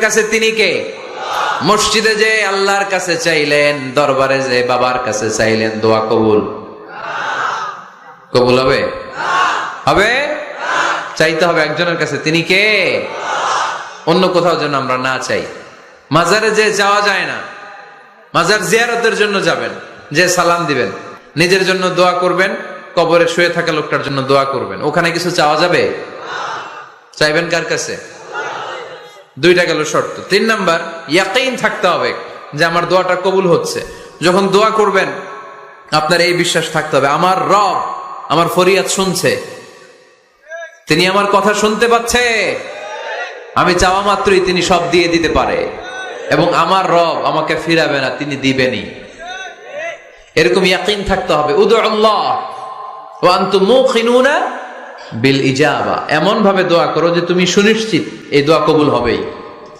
কাছে তিনি কে? মসজিদে যে আল্লাহর কাছে চাইলেন, দরবারে যে বাবার কাছে চাইলেন, দোয়া কবুল কবুল হবে? হবে? চাইতে হবে একজনের কাছে, তিনি কে? অন্য কোথাও যেন আমরা না চাই। মাজারে যে যাওয়া যায় না, মাজার জিয়ারতের জন্য যাবেন, যে সালাম দিবেন, নিজের জন্য দোয়া করবেন, কবরে শুয়ে থাকা লোকটার জন্য দোয়া করবেন। ওখানে কিছু চাওয়া যাবে? চাইবেন কার কাছে? দুইটা গেল শর্ত। 3 নাম্বার, ইয়াকিন থাকতে হবে যে আমার দোয়াটা কবুল হচ্ছে। যখন দোয়া করবেন আপনার এই বিশ্বাস থাকতে হবে, আমার রব আমার ফরিয়াদ শুনছে, তিনি আমার কথা শুনতে পাচ্ছে, আমি চাওয়া মাত্রই তিনি সব দিয়ে দিতে পারে, এবং আমার রব আমাকে ফিরাবে না, তিনি দিবেনই। এরকম ইয়াকিন থাকতে হবে। উদুল্লাহ ওয়া আনতুম মুকিনুনা বিল ইজাবা, এমন ভাবে দোয়া করো যে তুমি সুনিশ্চিত এই দোয়া কবুল হবেই।